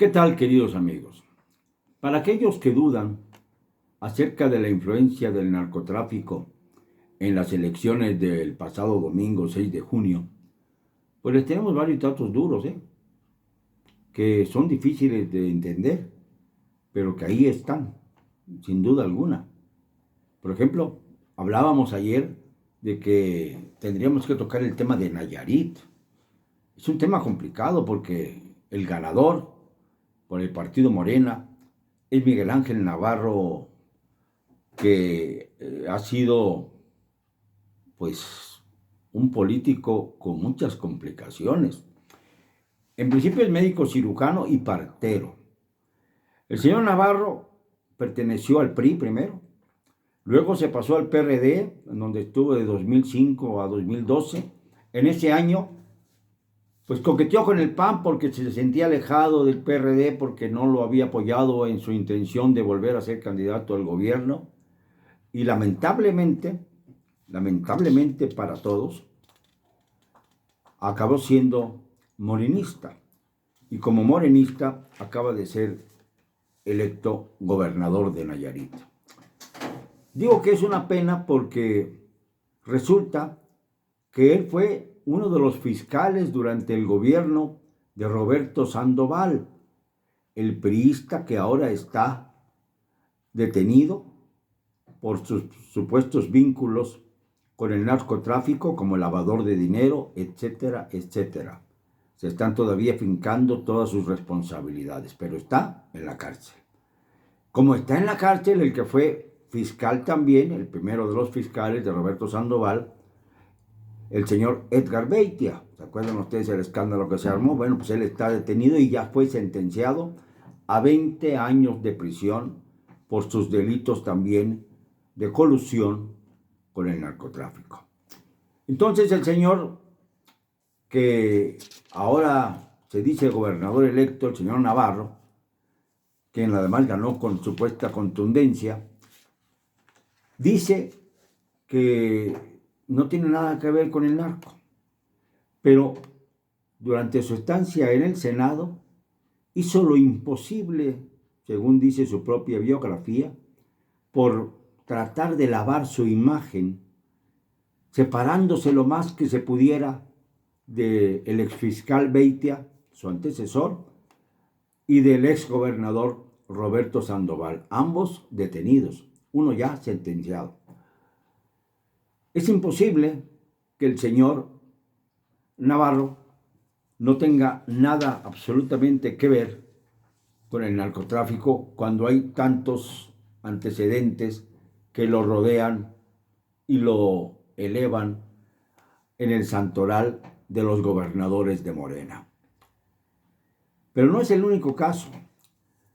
¿Qué tal, queridos amigos? Para aquellos que dudan acerca de la influencia del narcotráfico en las elecciones del pasado domingo 6 de junio, pues les tenemos varios datos duros, que son difíciles de entender, pero que ahí están, sin duda alguna. Por ejemplo, hablábamos ayer de que tendríamos que tocar el tema de Nayarit. Es un tema complicado porque el ganador por el partido Morena es Miguel Ángel Navarro, que ha sido pues un político con muchas complicaciones. En principio es médico cirujano y partero. El señor Navarro perteneció al PRI primero, luego se pasó al PRD, en donde estuvo de 2005 a 2012. En ese año pues coqueteó con el PAN porque se sentía alejado del PRD, porque no lo había apoyado en su intención de volver a ser candidato al gobierno. Y lamentablemente para todos, acabó siendo morenista. Y como morenista acaba de ser electo gobernador de Nayarit. Digo que es una pena porque resulta que él fue uno de los fiscales durante el gobierno de Roberto Sandoval, el priista que ahora está detenido por sus supuestos vínculos con el narcotráfico, como lavador de dinero, etcétera, etcétera. Se están todavía fincando todas sus responsabilidades, pero está en la cárcel. Como está en la cárcel el que fue fiscal también, el primero de los fiscales de Roberto Sandoval, el señor Edgar Beitia. ¿Se acuerdan ustedes el escándalo que se armó? Bueno, pues él está detenido y ya fue sentenciado a 20 años de prisión por sus delitos también de colusión con el narcotráfico. Entonces el señor, que ahora se dice gobernador electo, el señor Navarro, quien además ganó con supuesta contundencia, dice que no tiene nada que ver con el narco, pero durante su estancia en el Senado hizo lo imposible, según dice su propia biografía, por tratar de lavar su imagen, separándose lo más que se pudiera del exfiscal Beitia, su antecesor, y del exgobernador Roberto Sandoval, ambos detenidos, uno ya sentenciado. Es imposible que el señor Navarro no tenga nada absolutamente que ver con el narcotráfico cuando hay tantos antecedentes que lo rodean y lo elevan en el santoral de los gobernadores de Morena. Pero no es el único caso.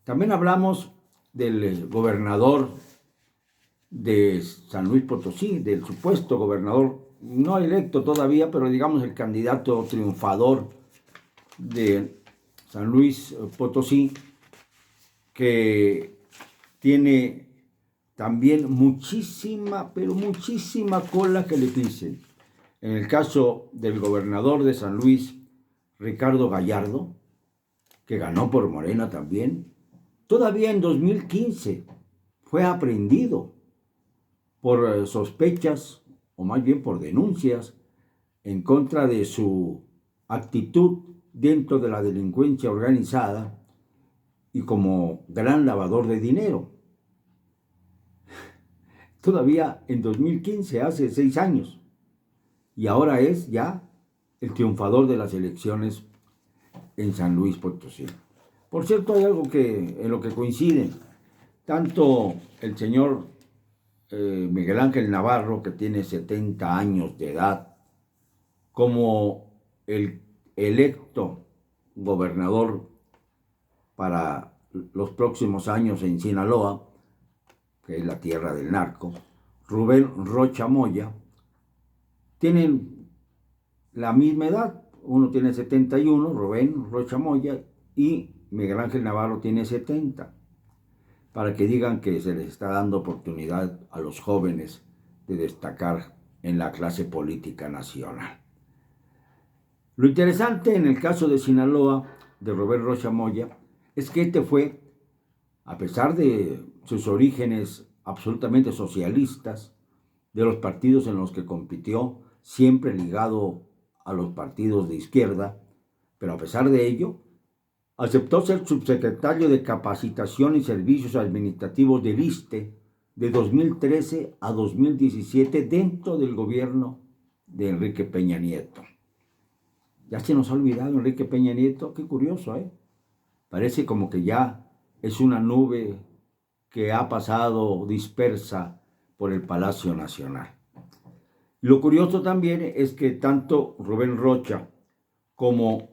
También hablamos del gobernador de San Luis Potosí, del supuesto gobernador, no electo todavía, pero digamos el candidato triunfador de San Luis Potosí, que tiene también muchísima, pero muchísima cola que le pisen. En el caso del gobernador de San Luis, Ricardo Gallardo, que ganó por Morena también, todavía en 2015 fue aprehendido por sospechas, o más bien por denuncias, en contra de su actitud dentro de la delincuencia organizada y como gran lavador de dinero. Todavía en 2015, hace 6 años, y ahora es ya el triunfador de las elecciones en San Luis Potosí. Por cierto, hay algo en lo que coinciden tanto el señor Miguel Ángel Navarro, que tiene 70 años de edad, como el electo gobernador para los próximos años en Sinaloa, que es la tierra del narco, Rubén Rocha Moya, tienen la misma edad. Uno tiene 71, Rubén Rocha Moya, y Miguel Ángel Navarro tiene 70, para que digan que se les está dando oportunidad a los jóvenes de destacar en la clase política nacional. Lo interesante en el caso de Sinaloa, de Rubén Rocha Moya, es que este fue, a pesar de sus orígenes absolutamente socialistas, de los partidos en los que compitió, siempre ligado a los partidos de izquierda, pero a pesar de ello, aceptó ser subsecretario de Capacitación y Servicios Administrativos del ISSSTE de 2013 a 2017 dentro del gobierno de Enrique Peña Nieto. Ya se nos ha olvidado Enrique Peña Nieto, qué curioso, ¿eh? Parece como que ya es una nube que ha pasado dispersa por el Palacio Nacional. Lo curioso también es que tanto Rubén Rocha como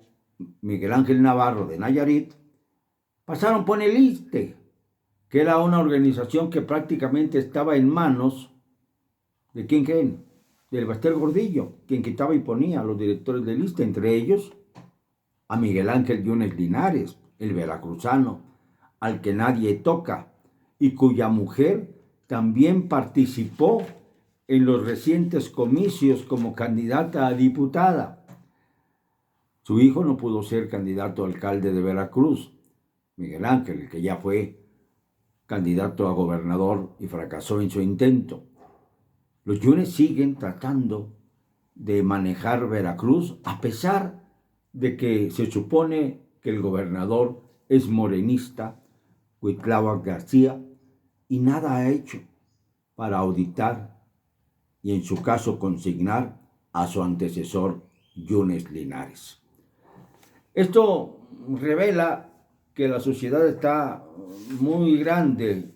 Miguel Ángel Navarro de Nayarit pasaron por el ISSSTE, que era una organización que prácticamente estaba en manos de ¿quién creen? Del Baster Gordillo, quien quitaba y ponía a los directores del ISSSTE, entre ellos a Miguel Ángel Yunes Linares, el veracruzano, al que nadie toca, y cuya mujer también participó en los recientes comicios como candidata a diputada. Su hijo no pudo ser candidato a alcalde de Veracruz, Miguel Ángel, que ya fue candidato a gobernador y fracasó en su intento. Los Yunes siguen tratando de manejar Veracruz a pesar de que se supone que el gobernador es morenista, Cuitláhuac García, y nada ha hecho para auditar y en su caso consignar a su antecesor Yunes Linares. Esto revela que la sociedad está muy grande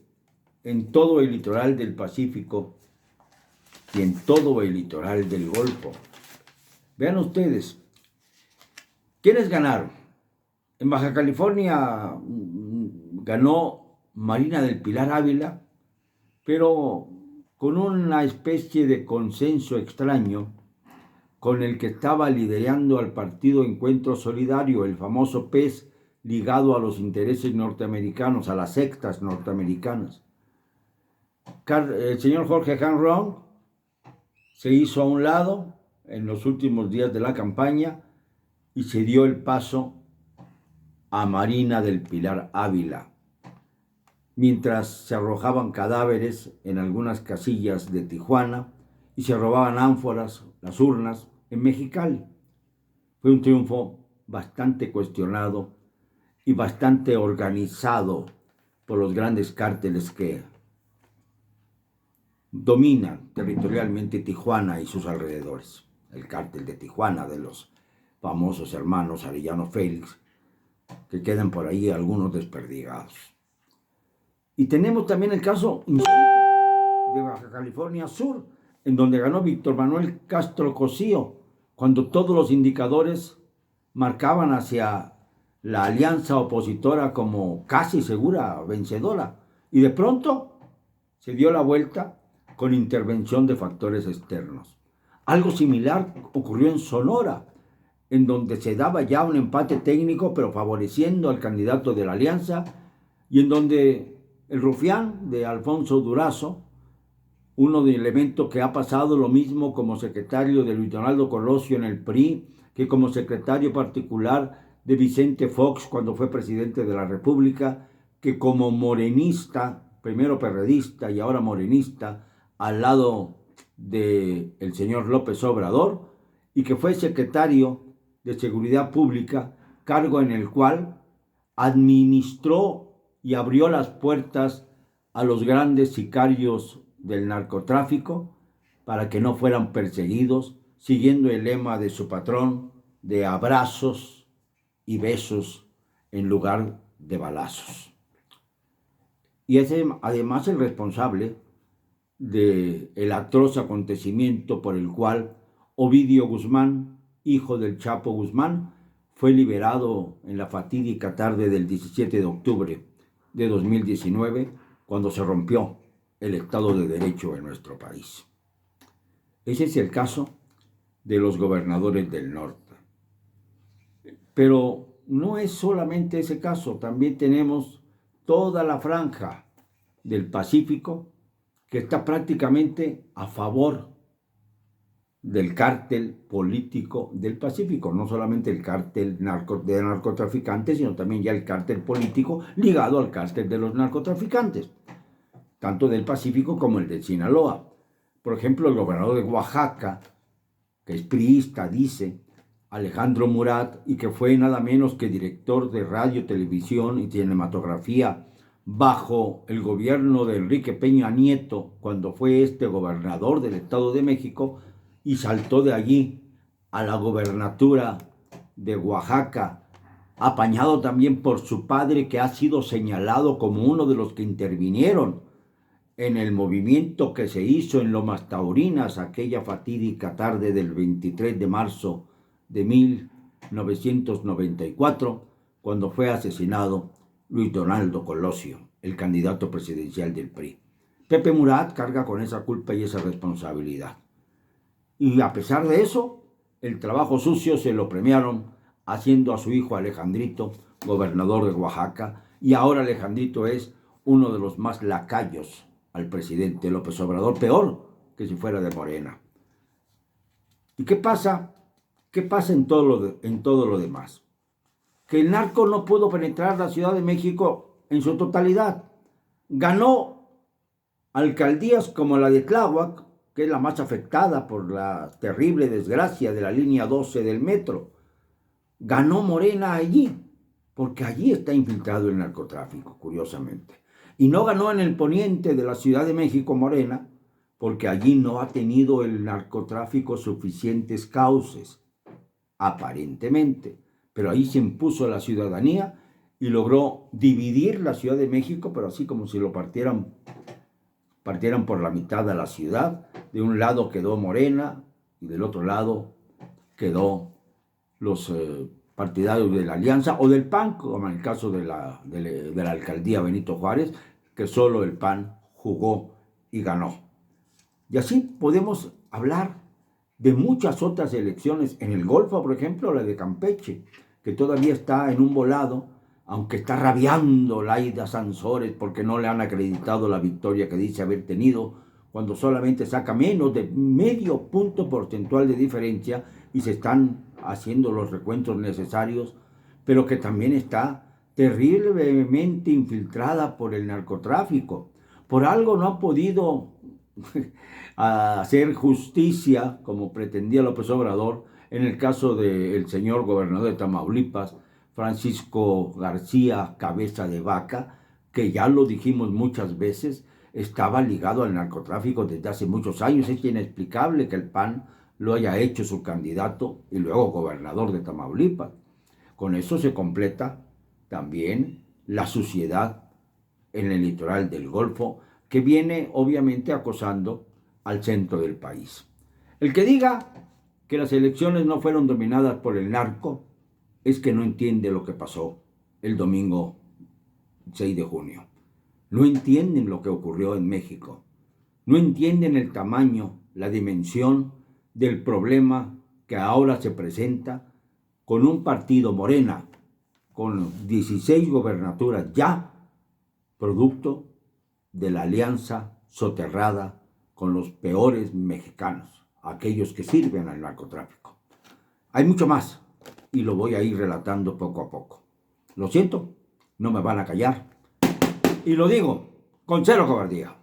en todo el litoral del Pacífico y en todo el litoral del Golfo. Vean ustedes, ¿quiénes ganaron? En Baja California ganó Marina del Pilar Ávila, pero con una especie de consenso extraño con el que estaba liderando al partido Encuentro Solidario, el famoso PES, ligado a los intereses norteamericanos, a las sectas norteamericanas. El señor Jorge Hanron se hizo a un lado en los últimos días de la campaña y se dio el paso a Marina del Pilar Ávila, mientras se arrojaban cadáveres en algunas casillas de Tijuana y se robaban ánforas, las urnas, en Mexicali. Fue un triunfo bastante cuestionado y bastante organizado por los grandes cárteles que dominan territorialmente Tijuana y sus alrededores. El cártel de Tijuana, de los famosos hermanos Arellano Félix, que quedan por ahí algunos desperdigados. Y tenemos también el caso de Baja California Sur, en donde ganó Víctor Manuel Castro Cosío, cuando todos los indicadores marcaban hacia la alianza opositora como casi segura vencedora. Y de pronto se dio la vuelta con intervención de factores externos. Algo similar ocurrió en Sonora, en donde se daba ya un empate técnico, pero favoreciendo al candidato de la alianza, y en donde el rufián de Alfonso Durazo, uno de elementos que ha pasado lo mismo como secretario de Luis Donaldo Colosio en el PRI, que como secretario particular de Vicente Fox cuando fue presidente de la República, que como morenista, primero perredista y ahora morenista, al lado del señor López Obrador, y que fue secretario de Seguridad Pública, cargo en el cual administró y abrió las puertas a los grandes sicarios del narcotráfico para que no fueran perseguidos, siguiendo el lema de su patrón de abrazos y besos en lugar de balazos. Y es además el responsable del atroz acontecimiento por el cual Ovidio Guzmán, hijo del Chapo Guzmán, fue liberado en la fatídica tarde del 17 de octubre de 2019, cuando se rompió el Estado de Derecho en nuestro país. Ese es el caso de los gobernadores del norte. Pero no es solamente ese caso, también tenemos toda la franja del Pacífico que está prácticamente a favor del cártel político del Pacífico, no solamente el cártel de narcotraficantes, sino también ya el cártel político ligado al cártel de los narcotraficantes, tanto del Pacífico como el de Sinaloa. Por ejemplo, el gobernador de Oaxaca, que es priista, dice, Alejandro Murat, y que fue nada menos que director de radio, televisión y cinematografía bajo el gobierno de Enrique Peña Nieto, cuando fue gobernador del Estado de México, y saltó de allí a la gobernatura de Oaxaca, apañado también por su padre, que ha sido señalado como uno de los que intervinieron en el movimiento que se hizo en Lomas Taurinas aquella fatídica tarde del 23 de marzo de 1994, cuando fue asesinado Luis Donaldo Colosio, el candidato presidencial del PRI. Pepe Murat carga con esa culpa y esa responsabilidad. Y a pesar de eso, el trabajo sucio se lo premiaron haciendo a su hijo Alejandrito gobernador de Oaxaca, y ahora Alejandrito es uno de los más lacayos al presidente López Obrador, peor que si fuera de Morena. ¿Y qué pasa? ¿Qué pasa en todo lo demás? Que el narco no pudo penetrar la Ciudad de México en su totalidad. Ganó alcaldías como la de Tláhuac, que es la más afectada por la terrible desgracia de la línea 12 del metro. Ganó Morena allí, porque allí está infiltrado el narcotráfico, curiosamente. Y no ganó en el poniente de la Ciudad de México Morena, porque allí no ha tenido el narcotráfico suficientes cauces, aparentemente. Pero ahí se impuso la ciudadanía y logró dividir la Ciudad de México, pero así como si lo partieran por la mitad a la ciudad. De un lado quedó Morena y del otro lado quedó los partidarios de la Alianza o del PAN, como en el caso de la alcaldía Benito Juárez, que solo el PAN jugó y ganó. Y así podemos hablar de muchas otras elecciones. En el Golfo, por ejemplo, la de Campeche, que todavía está en un volado, aunque está rabiando Laida Sansores porque no le han acreditado la victoria que dice haber tenido, cuando solamente saca menos de medio punto porcentual de diferencia y se están haciendo los recuentos necesarios, pero que también está terriblemente infiltrada por el narcotráfico. Por algo no ha podido hacer justicia, como pretendía López Obrador, en el caso del señor gobernador de Tamaulipas, Francisco García Cabeza de Vaca, que ya lo dijimos muchas veces, estaba ligado al narcotráfico desde hace muchos años. Es inexplicable que el PAN lo haya hecho su candidato y luego gobernador de Tamaulipas. Con eso se completa también la suciedad en el litoral del Golfo, que viene obviamente acosando al centro del país. El que diga que las elecciones no fueron dominadas por el narco es que no entiende lo que pasó el domingo 6 de junio. No entienden lo que ocurrió en México. No entienden el tamaño, la dimensión del problema que ahora se presenta con un partido Morena, con 16 gobernaturas ya, producto de la alianza soterrada con los peores mexicanos, aquellos que sirven al narcotráfico. Hay mucho más y lo voy a ir relatando poco a poco. Lo siento, no me van a callar. Y lo digo con cero cobardía.